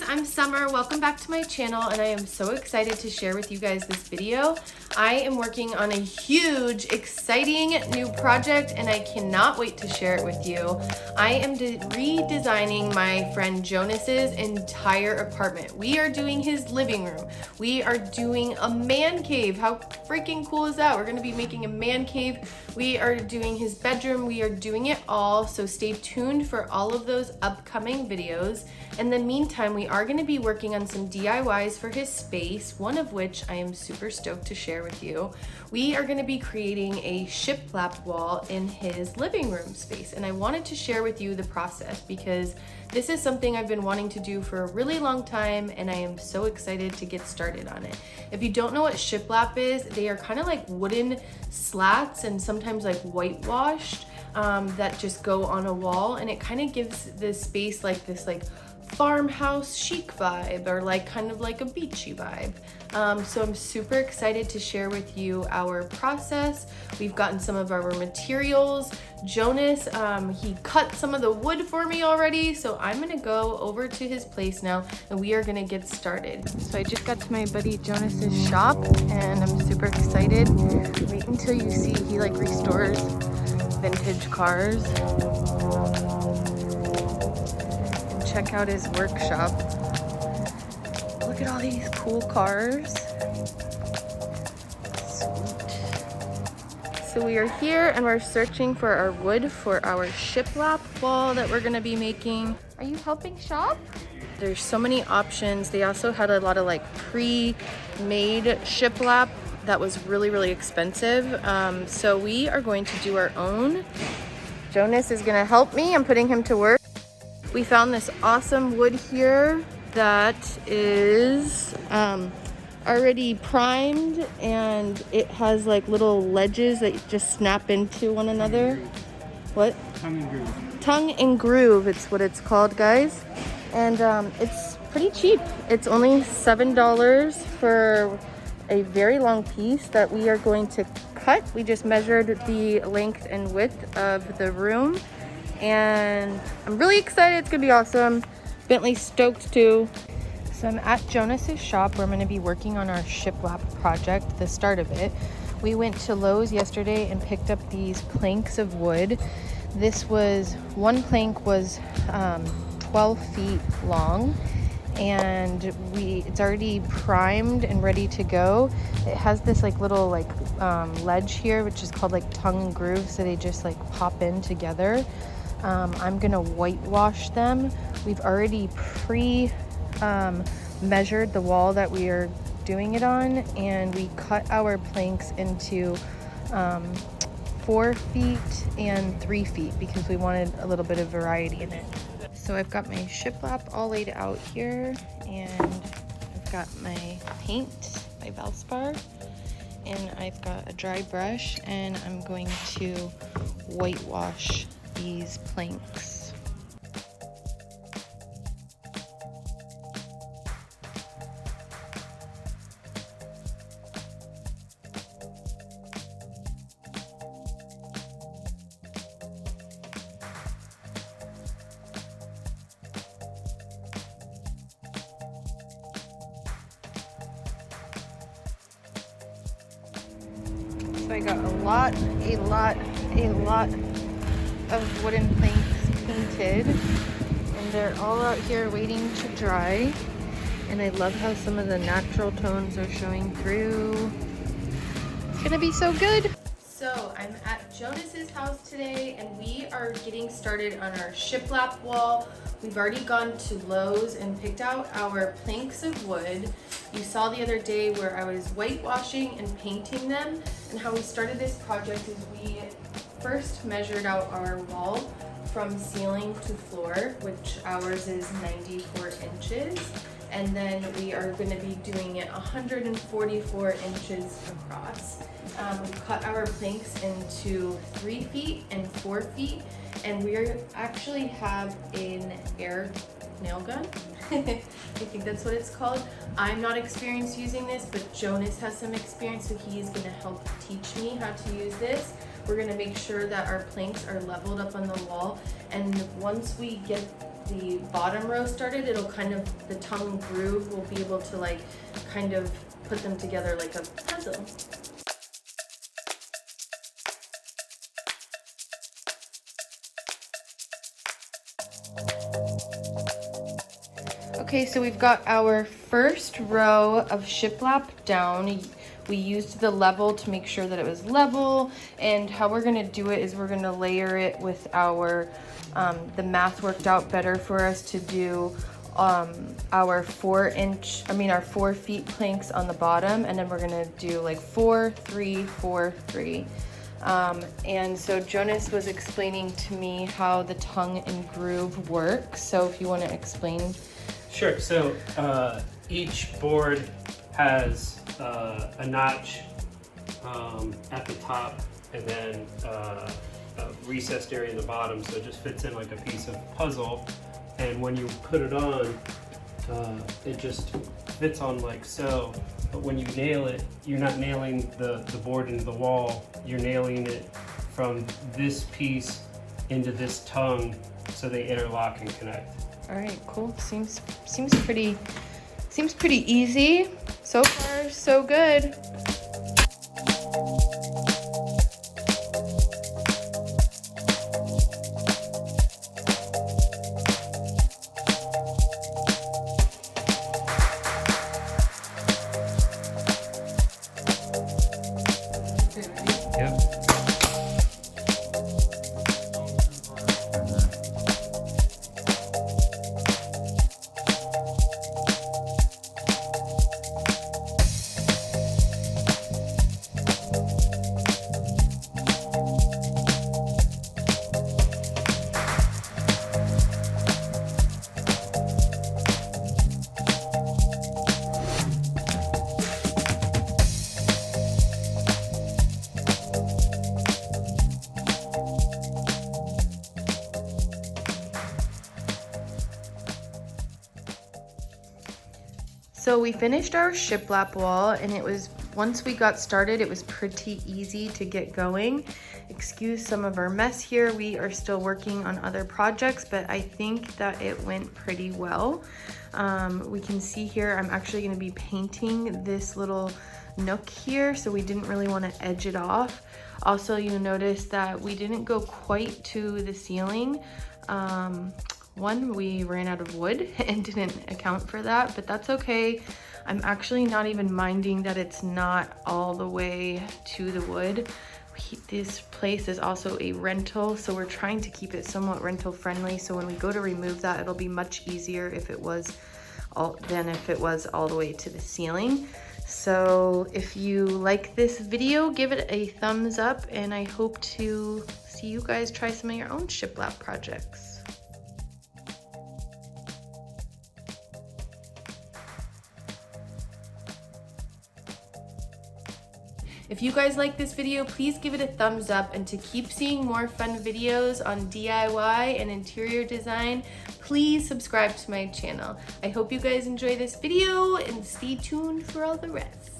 I'm Summer. Welcome back to my channel, and I am so excited to share with you guys this video. I am working on a huge, exciting new project, and I cannot wait to share it with you. I am redesigning my friend Jonas's entire apartment. We are doing his living room. We are doing a man cave. How freaking cool is that? We're gonna be making a man cave. We are doing his bedroom. We are doing it all, so stay tuned for all of those upcoming videos. In the meantime, we are going to be working on some DIYs for his space, one of which I am super stoked to share with you. We are going to be creating a shiplap wall in his living room space, and I wanted to share with you the process because this is something I've been wanting to do for a really long time, and I am so excited to get started on it. If you don't know what shiplap is, they are kind of like wooden slats and sometimes like whitewashed that just go on a wall, and it kind of gives the space like this farmhouse chic vibe, or like kind of like a beachy vibe. So I'm super excited to share with you our process. We've gotten some of our materials. Jonas, he cut some of the wood for me already, so I'm gonna go over to his place now and we are gonna get started. So I just got to my buddy Jonas's shop and I'm super excited. Wait until you see, he like restores vintage cars. Check out his workshop. Look at all these cool cars. Sweet. So we are here and we're searching for our wood for our shiplap wall that we're gonna be making. Are you helping shop? There's so many options. They also had a lot of like pre-made shiplap that was really expensive. So we are going to do our own. Jonas is gonna help me. I'm putting him to work. We found this awesome wood here that is already primed, and it has like little ledges that just snap into one another. What? Tongue and groove. Tongue and groove, it's what it's called, guys. And it's pretty cheap. It's only $7 for a very long piece that we are going to cut. We just measured the length and width of the room, and I'm really excited. It's gonna be awesome. Bentley's stoked too. So I'm at Jonas's shop where I'm gonna be working on our shiplap project, the start of it. We went to Lowe's yesterday and picked up these planks of wood. One plank was 12 feet long, and it's already primed and ready to go. It has this like little ledge here, which is called like tongue and groove, so they just like pop in together. I'm gonna whitewash them. We've already measured the wall that we are doing it on, and we cut our planks into 4 feet and 3 feet because we wanted a little bit of variety in it. So I've got my shiplap all laid out here, and I've got my paint, my Valspar, and I've got a dry brush, and I'm going to whitewash these planks. So I got a lot of wooden planks painted, and they're all out here waiting to dry. And I love how some of the natural tones are showing through. It's gonna be so good. So I'm at Jonas's house today, and we are getting started on our shiplap wall. We've already gone to Lowe's and picked out our planks of wood. You saw the other day where I was whitewashing and painting them, and how we started this project is we first measured out our wall from ceiling to floor, which ours is 94 inches. And then we are going to be doing it 144 inches across. We cut our planks into 3 feet and 4 feet, and we actually have an air nail gun. I think that's what it's called. I'm not experienced using this, but Jonas has some experience, so he's going to help teach me how to use this. We're going to make sure that our planks are leveled up on the wall, and once we get the bottom row started, it'll kind of, the tongue groove will be able to like kind of put them together like a puzzle. Okay, so we've got our first row of shiplap down. We used the level to make sure that it was level, and how we're gonna do it is we're gonna layer it with our, the math worked out better for us to do our 4 feet planks on the bottom, and then we're gonna do like 4, 3, 4, 3. And so Jonas was explaining to me how the tongue and groove works. So if you want to explain. Sure. So each board has a notch at the top, and then a recessed area in the bottom, so it just fits in like a piece of puzzle. And when you put it on, it just fits on like so. But when you nail it, you're not nailing the board into the wall. You're nailing it from this piece into this tongue, so they interlock and connect. All right, cool. Seems pretty easy. So far, so good. So we finished our shiplap wall, and it was, once we got started, it was pretty easy to get going. Excuse some of our mess here. We are still working on other projects, but I think that it went pretty well. We can see here, I'm actually gonna be painting this little nook here, so we didn't really wanna edge it off. Also, you notice that we didn't go quite to the ceiling. One, we ran out of wood and didn't account for that, but that's okay. I'm actually not even minding that it's not all the way to the wood. This place is also a rental, so we're trying to keep it somewhat rental friendly. So when we go to remove that, it'll be much easier if it was all the way to the ceiling. So if you like this video, give it a thumbs up, and I hope to see you guys try some of your own shiplap projects. If you guys like this video, please give it a thumbs up, and to keep seeing more fun videos on DIY and interior design, please subscribe to my channel. I hope you guys enjoy this video and stay tuned for all the rest.